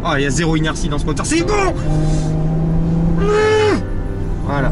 Oh, il y a zéro inertie dans ce moteur, c'est bon. Voilà.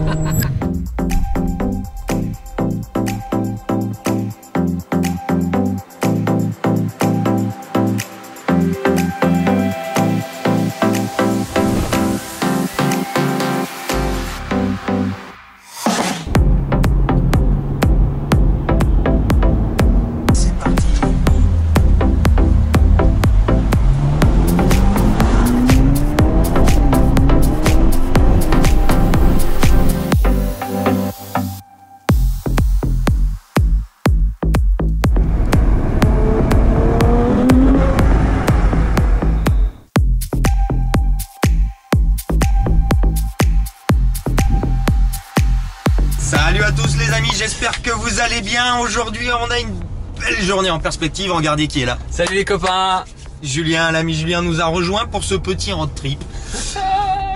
Salut à tous les amis, j'espère que vous allez bien. Aujourd'hui on a une belle journée en perspective, regardez qui est là. Salut les copains. Julien, l'ami Julien nous a rejoint pour ce petit road trip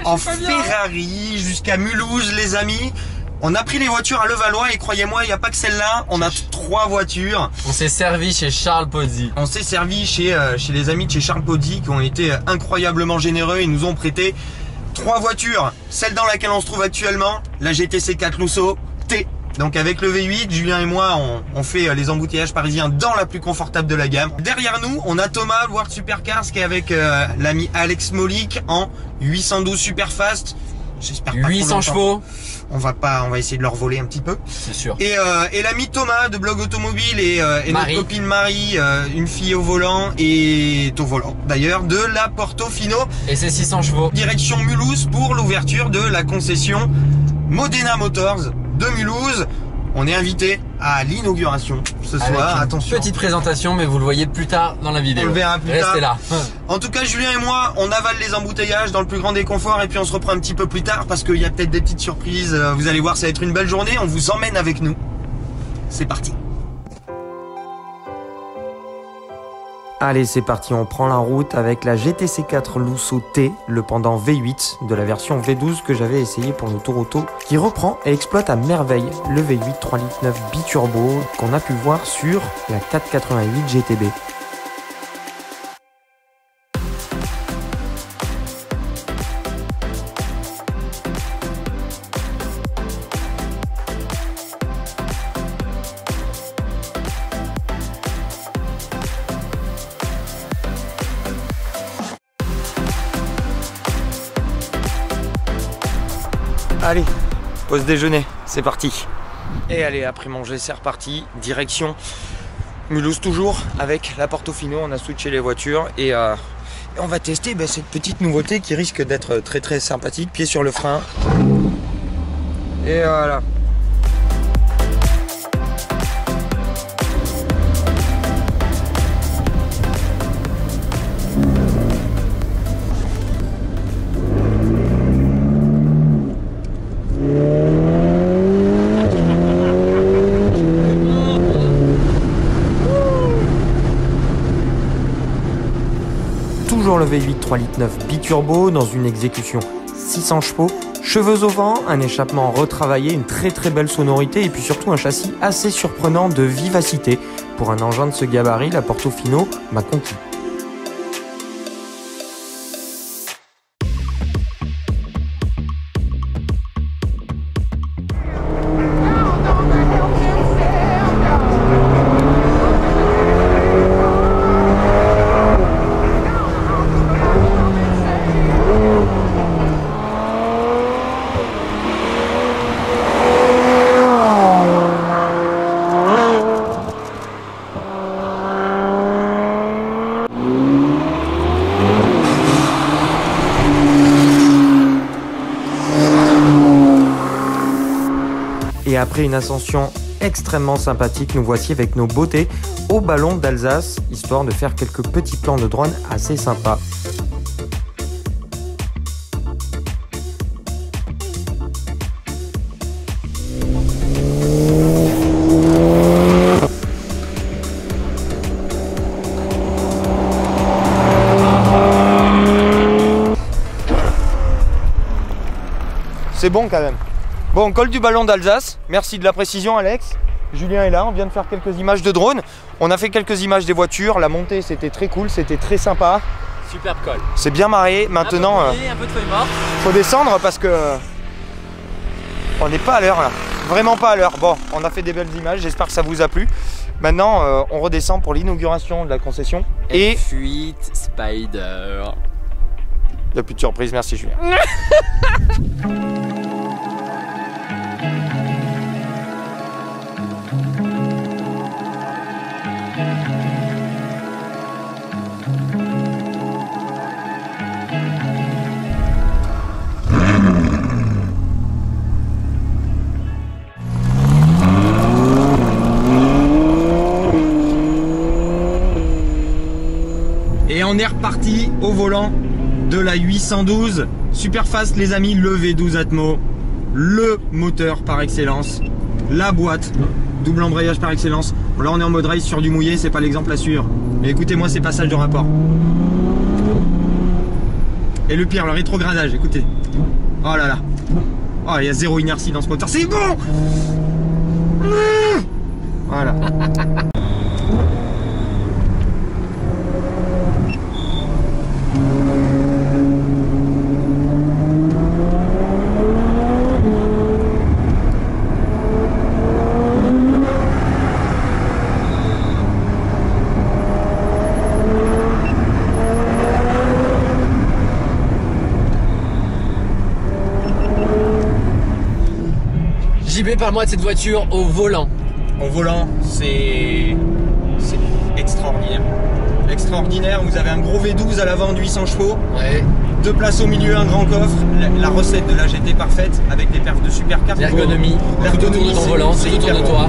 en Ferrari jusqu'à Mulhouse les amis. On a pris les voitures à Levallois et croyez-moi, il n'y a pas que celle-là, on a 3 voitures. On s'est servi chez Charles Pozzi. On s'est servi chez les amis de chez Charles Pozzi qui ont été incroyablement généreux et nous ont prêté 3 voitures. Celle dans laquelle on se trouve actuellement, la GTC 4 Lusso T. Donc avec le V8, Julien et moi, on fait les embouteillages parisiens dans la plus confortable de la gamme. Derrière nous, on a Thomas, World Supercars, qui est avec l'ami Alex Molik en 812 Superfast. J'espère pas 800 chevaux. On va essayer de leur voler un petit peu. C'est sûr. Et l'ami Thomas de Blog Automobile et notre copine Marie, une fille au volant et au volant d'ailleurs, de la Portofino. Et c'est 600 chevaux. Direction Mulhouse pour l'ouverture de la concession Modena Motors de Mulhouse. On est invité à l'inauguration ce soir, attention. Petite présentation, mais vous le voyez plus tard dans la vidéo. On le verra plus tard. Restez là. En tout cas, Julien et moi, on avale les embouteillages dans le plus grand des conforts et puis on se reprend un petit peu plus tard parce qu'il y a peut-être des petites surprises. Vous allez voir, ça va être une belle journée. On vous emmène avec nous. C'est parti. Allez, c'est parti, on prend la route avec la GTC 4 Lusso T, le pendant V8 de la version V12 que j'avais essayé pour nos tours auto, qui reprend et exploite à merveille le V8 3.9 litres biturbo qu'on a pu voir sur la 488 GTB. Allez, pause déjeuner, c'est parti. Et allez, après manger, c'est reparti. Direction Mulhouse toujours avec la Portofino. On a switché les voitures et on va tester cette petite nouveauté qui risque d'être très très sympathique. Pied sur le frein. Et voilà. Toujours le V8 3.9 litres biturbo dans une exécution 600 chevaux, cheveux au vent, un échappement retravaillé, une très très belle sonorité et puis surtout un châssis assez surprenant de vivacité. Pour un engin de ce gabarit, la Portofino m'a conquis. Et après une ascension extrêmement sympathique, nous voici avec nos beautés au ballon d'Alsace, histoire de faire quelques petits plans de drone assez sympas. C'est bon quand même. Bon, col du ballon d'Alsace. Merci de la précision, Alex. Julien est là, on vient de faire quelques images de drone. On a fait quelques images des voitures. La montée, c'était très cool, c'était très sympa. Superbe col. C'est bien marré. Maintenant, un peu de feuille morte. faut descendre parce que on n'est pas à l'heure là. Vraiment pas à l'heure. Bon, on a fait des belles images. J'espère que ça vous a plu. Maintenant, on redescend pour l'inauguration de la concession. Et Fuite Spider. il n'y a plus de surprise. Merci Julien. Et on est reparti au volant de la 812 Superfast les amis, le V12 Atmo, le moteur par excellence, la boîte, double embrayage par excellence. Bon, là on est en mode race sur du mouillé, c'est pas l'exemple à suivre. Mais écoutez-moi ces passages de rapport. Et le pire, le rétrogradage, écoutez. Oh là là. Oh, il y a zéro inertie dans ce moteur, c'est bon. Voilà. JB, parle-moi de cette voiture au volant. Au volant, c'est extraordinaire. Extraordinaire, vous avez un gros V12 à l'avant de 800 chevaux, Ouais. 2 places au milieu, un grand coffre, la recette de la GT parfaite avec des perfs de supercar. L'ergonomie, tout autour de ton volant, tout autour de toi.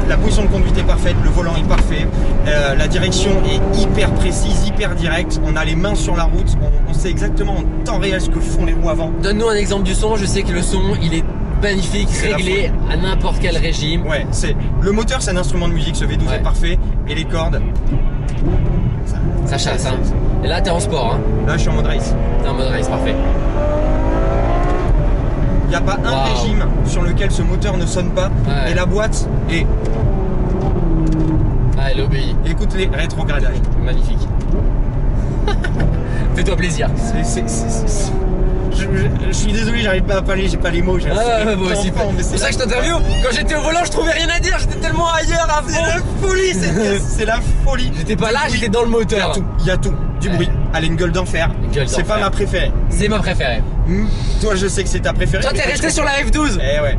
La position de conduite est parfaite, le volant est parfait, la direction est hyper précise, hyper directe, on a les mains sur la route, on sait exactement en temps réel ce que font les roues avant. Donne-nous un exemple du son, je sais que le son, il est magnifique, réglé à n'importe quel régime. Ouais, le moteur c'est un instrument de musique, ce V12 est parfait, et les cordes, Ça chasse, hein. Et là, t'es en sport, hein. là je suis en mode race. T'es en mode race, parfait. Il n'y a pas un régime sur lequel ce moteur ne sonne pas, Ouais. et la boîte est... Ah, elle obéit. Écoute les rétrogradages. Magnifique. Fais-toi plaisir. Je suis désolé, j'arrive pas à parler, j'ai pas les mots. Moi aussi. C'est pour ça que je t'interview. Quand j'étais au volant, je trouvais rien à dire. J'étais tellement ailleurs à C'est fond. la folie, c'est la folie. J'étais pas là, Oui, j'étais dans le moteur. Il y a tout, du bruit. Elle a une gueule d'enfer. C'est pas ma préférée. C'est ma préférée. Toi, je sais que c'est ta préférée. Toi, t'es resté sur la F12. Eh ouais.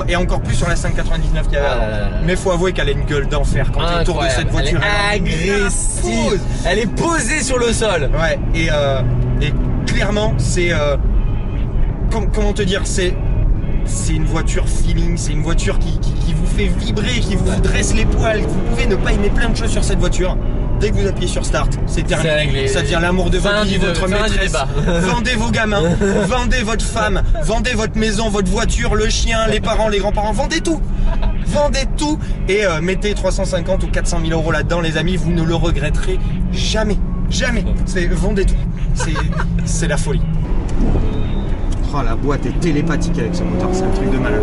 Et encore plus sur la 599 qu'il y avait avant. Mais faut avouer qu'elle a une gueule d'enfer quand t'es autour de cette voiture. Elle est agressive. Elle est posée sur le sol. Ouais. Et clairement, c'est comment te dire, c'est une voiture feeling, c'est une voiture qui vous fait vibrer, qui vous dresse les poils. Vous pouvez ne pas aimer plein de choses sur cette voiture. Dès que vous appuyez sur Start, c'est terminé. Ça devient l'amour de votre vie, votre maîtresse. Vendez vos gamins, vendez votre femme, vendez votre maison, votre voiture, le chien, les parents, les grands-parents, vendez tout. Vendez tout et mettez 350 ou 400 000 euros là-dedans, les amis, vous ne le regretterez jamais. Jamais. Vendez tout. C'est la folie. Oh, la boîte est télépathique avec ce moteur, c'est un truc de malade.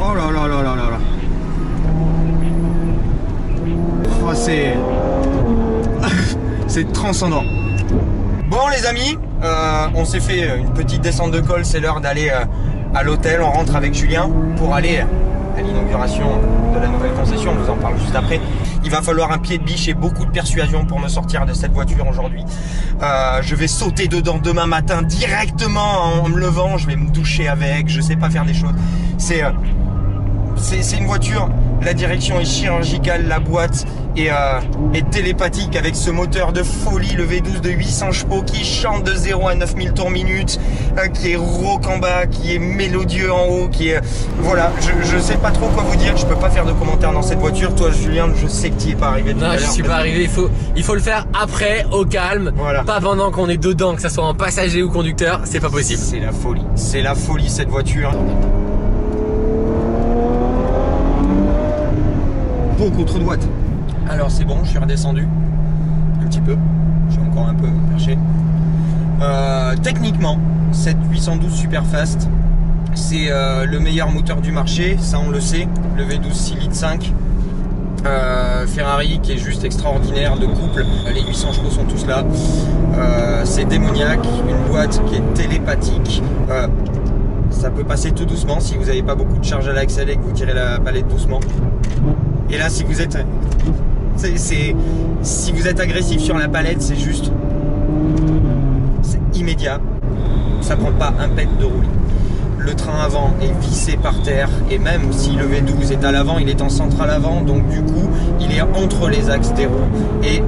Oh là là là là là là. Oh, c'est transcendant. Bon les amis, on s'est fait une petite descente de col, c'est l'heure d'aller à l'hôtel. On rentre avec Julien pour aller à l'inauguration de la nouvelle concession, on vous en parle juste après. Il va falloir un pied de biche et beaucoup de persuasion pour me sortir de cette voiture aujourd'hui. Je vais sauter dedans demain matin directement en me levant, je vais me doucher avec, je sais pas faire des choses. C'est une voiture, la direction est chirurgicale, la boîte est télépathique avec ce moteur de folie, le V12 de 800 chevaux qui chante de 0 à 9000 tours minute, qui est rauque en bas, qui est mélodieux en haut, qui est... Voilà, je sais pas trop quoi vous dire, je peux pas faire de commentaires dans cette voiture. Toi Julien, je sais que tu n'y es pas arrivé tout à Non, l'heure. je suis pas arrivé, il faut le faire après, au calme, Voilà. pas pendant qu'on est dedans, que ça soit en passager ou conducteur, c'est pas possible. C'est la folie cette voiture. Beaucoup trop de watts. Alors c'est bon, je suis redescendu un petit peu, je suis encore un peu perché. Techniquement, cette 812 Superfast, c'est le meilleur moteur du marché, ça on le sait, le V12 6 litres 5. Ferrari qui est juste extraordinaire, de couple, les 800 chevaux sont tous là, c'est démoniaque, une boîte qui est télépathique, ça peut passer tout doucement si vous n'avez pas beaucoup de charge à l'axel et que vous tirez la palette doucement. Et là si vous êtes si vous êtes agressif sur la palette, c'est juste, c'est immédiat, ça prend pas un pet de roulis. Le train avant est vissé par terre et même si le V12 est à l'avant, il est en centre à l'avant, donc du coup il est entre les axes des roues et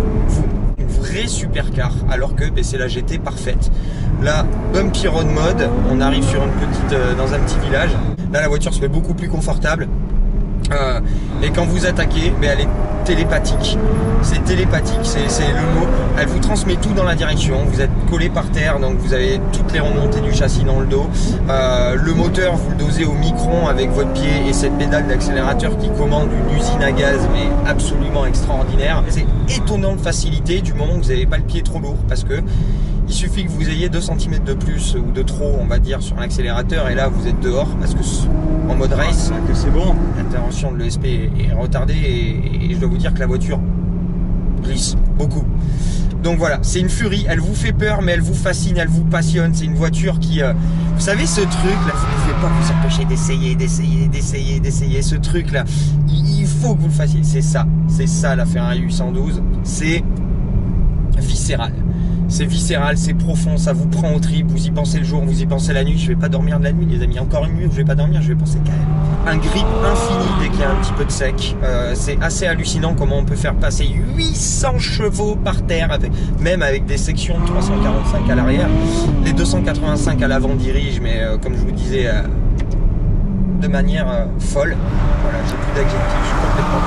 une vraie supercar, alors que c'est la GT parfaite. Là, bumpy road mode, on arrive sur une petite, dans un petit village. Là la voiture se fait beaucoup plus confortable. Et quand vous attaquez, elle est télépathique. C'est télépathique, c'est le mot. Elle vous transmet tout dans la direction. Vous êtes collé par terre, donc vous avez toutes les remontées du châssis dans le dos. Le moteur, vous le dosez au micron avec votre pied et cette pédale d'accélérateur qui commande une usine à gaz, mais absolument extraordinaire. C'est étonnant de facilité du moment que vous n'avez pas le pied trop lourd, parce que il suffit que vous ayez 2 cm de plus ou de trop, on va dire, sur l'accélérateur, et là vous êtes dehors, parce que en mode race, que c'est bon. L'intervention de l'ESP est retardée et je dois vous dire que la voiture glisse beaucoup. Donc voilà, c'est une furie, elle vous fait peur, mais elle vous fascine, elle vous passionne. C'est une voiture qui, vous savez ce truc là, vous ne pouvez pas vous empêcher d'essayer ce truc là. Il faut que vous le fassiez. C'est ça la Ferrari 812. C'est viscéral. C'est viscéral, c'est profond, ça vous prend au tripes, vous y pensez le jour, vous y pensez la nuit. Je vais pas dormir de la nuit les amis, encore une nuit où je vais pas dormir, je vais penser quand même. Un grip infini dès qu'il y a un petit peu de sec. C'est assez hallucinant comment on peut faire passer 800 chevaux par terre, même avec des sections de 345 à l'arrière. Les 285 à l'avant dirigent, mais comme je vous disais, de manière folle. Voilà, j'ai plus d'adjectifs, je suis complètement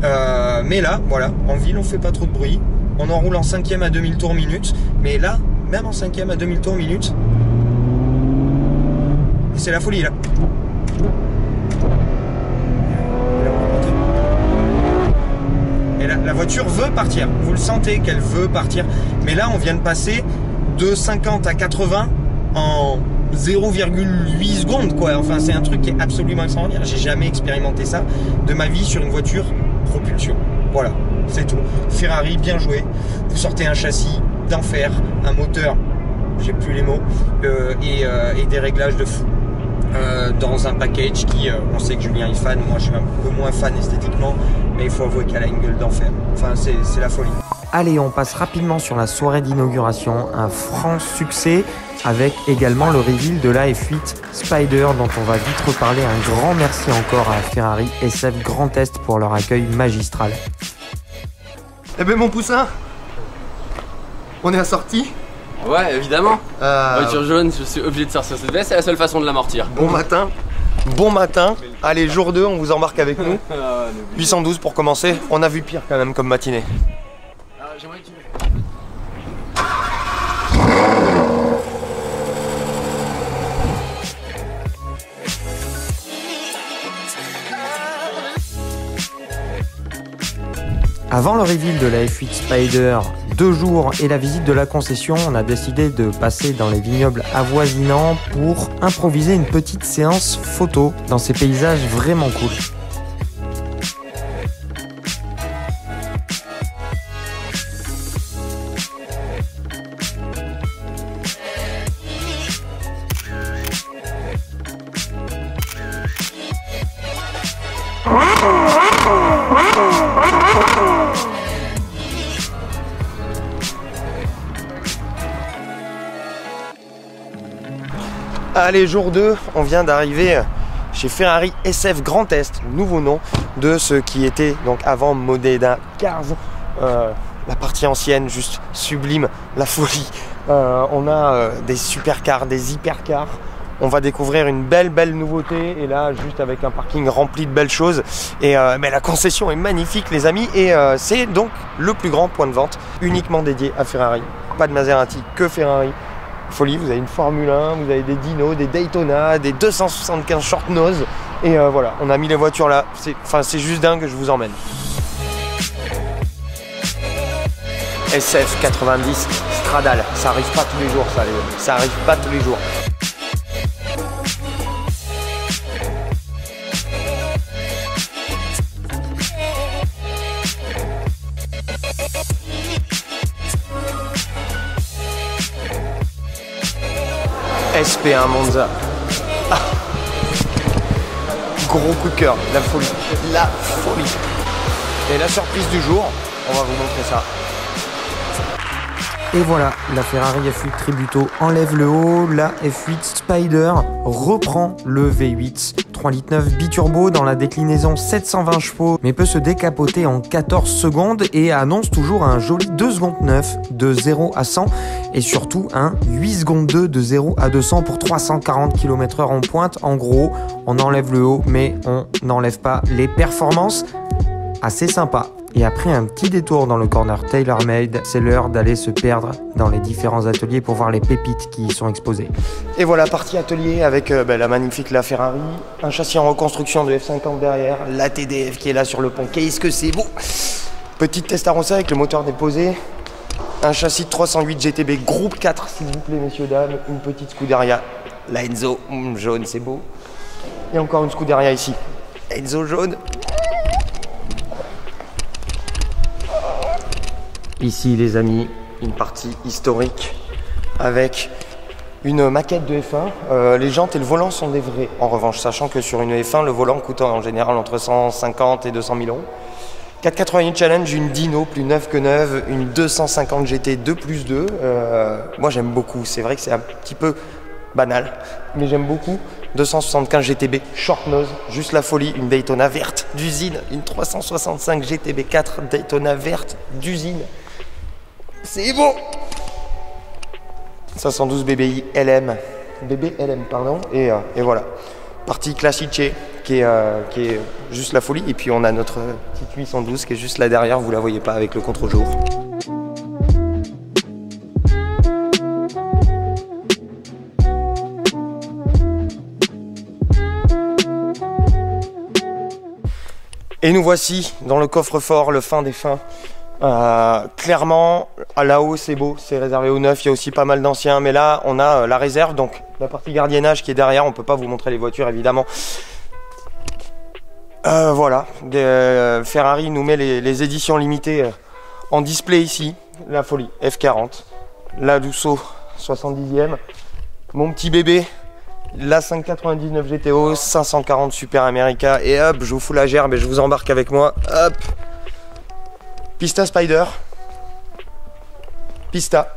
perdu, mais là, voilà, en ville on fait pas trop de bruit. On enroule en 5e à 2000 tours minute, mais là, même en 5e à 2000 tours minute, c'est la folie là. Et là, la voiture veut partir, vous le sentez qu'elle veut partir, mais là on vient de passer de 50 à 80 en 0,8 secondes quoi. Enfin c'est un truc qui est absolument extraordinaire, j'ai jamais expérimenté ça de ma vie sur une voiture propulsion. Voilà, c'est tout. Ferrari, bien joué. Vous sortez un châssis d'enfer, un moteur, j'ai plus les mots, et des réglages de fou. Dans un package qui, on sait que Julien est fan, moi je suis un peu moins fan esthétiquement, mais il faut avouer qu'elle a une gueule d'enfer. Enfin, c'est la folie. Allez, on passe rapidement sur la soirée d'inauguration, un franc succès, avec également le reveal de la F8 Spider dont on va vite reparler. Un grand merci encore à Ferrari SF Grand Est pour leur accueil magistral. Eh ben mon poussin, on est assorti. Ouais, évidemment. Voiture jaune, je suis obligé de sortir cette veste, c'est la seule façon de l'amortir. Bon matin. Allez, jour 2, on vous embarque avec nous. 812 pour commencer. On a vu pire quand même comme matinée. J'aimerais que tu... Avant le reveal de la F8 Spider, 2 jours et la visite de la concession, on a décidé de passer dans les vignobles avoisinants pour improviser une petite séance photo dans ces paysages vraiment cool. Allez, jour 2, on vient d'arriver chez Ferrari SF Grand Est, nouveau nom de ce qui était donc avant Modena Cars, la partie ancienne, juste sublime, la folie. On a des supercars, des hypercars. On va découvrir une belle nouveauté, et là juste avec un parking rempli de belles choses, et mais la concession est magnifique les amis, et c'est donc le plus grand point de vente uniquement dédié à Ferrari. Pas de Maserati, que Ferrari. Folie, vous avez une Formule 1, vous avez des Dino, des Daytona, des 275 short nose, et voilà, on a mis les voitures là, c'est juste dingue, je vous emmène. SF 90 Stradale, ça arrive pas tous les jours ça, ça arrive pas tous les jours. SP1 Monza. Ah. Gros coup de cœur, la folie. La folie. Et la surprise du jour, on va vous montrer ça. Et voilà, la Ferrari F8 Tributo enlève le haut, la F8 Spider reprend le V8 3,9 litres biturbo dans la déclinaison 720 chevaux, mais peut se décapoter en 14 secondes et annonce toujours un joli 2 secondes 9 de 0 à 100 et surtout un 8 secondes 2 de 0 à 200 pour 340 km/h en pointe. En gros, on enlève le haut, mais on n'enlève pas les performances. Assez sympa. Et après un petit détour dans le corner TaylorMade, c'est l'heure d'aller se perdre dans les différents ateliers pour voir les pépites qui y sont exposées. Et voilà, partie atelier avec la magnifique La Ferrari, un châssis en reconstruction de F50 derrière, la TDF qui est là sur le pont, qu'est-ce que c'est beau! Petite Testarossa avec le moteur déposé, un châssis de 308 GTB groupe 4 s'il vous plaît messieurs dames, une petite Scuderia, la Enzo, jaune c'est beau, et encore une Scuderia ici, Enzo jaune. Ici les amis, une partie historique avec une maquette de F1. Les jantes et le volant sont des vrais en revanche, sachant que sur une F1 le volant coûte en général entre 150 et 200 000 euros. 488 Challenge, une Dino plus neuve que neuve, une 250 GT 2+2. Moi j'aime beaucoup, c'est vrai que c'est un petit peu banal, mais j'aime beaucoup. 275 GTB short nose, juste la folie, une Daytona verte d'usine, une 365 GTB 4 Daytona verte d'usine. C'est beau. 512 BBI LM, BBLM pardon, et voilà. Partie classique qui est juste la folie. Et puis on a notre petite 812 qui est juste là derrière, vous la voyez pas avec le contre-jour. Et nous voici dans le coffre-fort, le fin des fins. Clairement, là-haut c'est beau, c'est réservé aux neufs, il y a aussi pas mal d'anciens, mais là on a la réserve, donc la partie gardiennage qui est derrière, on peut pas vous montrer les voitures évidemment. Voilà, Ferrari nous met les éditions limitées en display ici, la folie, F40, la Dusso 70e, mon petit bébé, la 599 GTO, 540 Super America, et hop, je vous fous la gerbe et je vous embarque avec moi, hop. Pista Spider, Pista.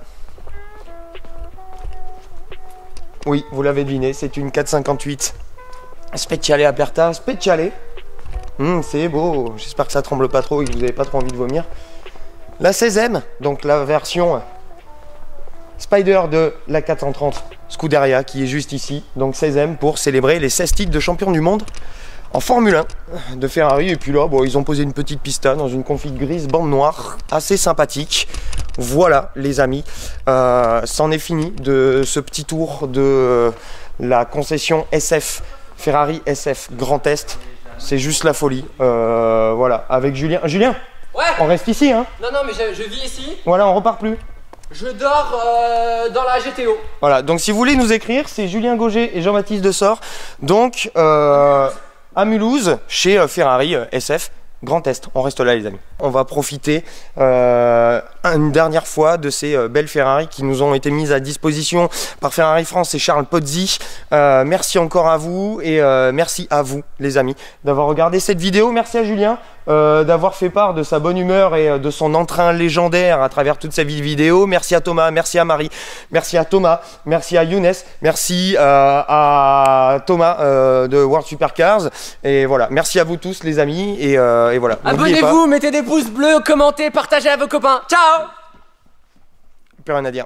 Oui, vous l'avez deviné, c'est une 458 Speciale Aperta, Speciale. C'est beau, j'espère que ça tremble pas trop et que vous n'avez pas trop envie de vomir. La 16e, donc la version Spider de la 430 Scuderia qui est juste ici, donc 16e pour célébrer les 16 titres de champion du monde en Formule 1 de Ferrari. Et puis là, bon, ils ont posé une petite pista dans une config grise, bande noire, assez sympathique. Voilà les amis, c'en est fini de ce petit tour de la concession SF, Ferrari SF Grand Est. C'est juste la folie, voilà, avec Julien. Julien, ouais. On reste ici hein? Non, mais je vis ici. Voilà, on repart plus. Je dors dans la GTO. Voilà, donc si vous voulez nous écrire, c'est Julien Gauger et Jean-Baptiste Dessort. Donc, à Mulhouse, chez Ferrari SF Grand Est. On reste là les amis. On va profiter une dernière fois de ces belles Ferrari qui nous ont été mises à disposition par Ferrari France et Charles Pozzi. Merci encore à vous et merci à vous les amis d'avoir regardé cette vidéo. Merci à Julien d'avoir fait part de sa bonne humeur et de son entrain légendaire à travers toute sa vidéo. Merci à Thomas, merci à Marie, merci à Thomas, merci à Younes, merci à Thomas de World Supercars. Et voilà, merci à vous tous les amis et voilà. Abonnez-vous, mettez des pouces bleus, commentez, partagez à vos copains. Ciao! Plus rien à dire.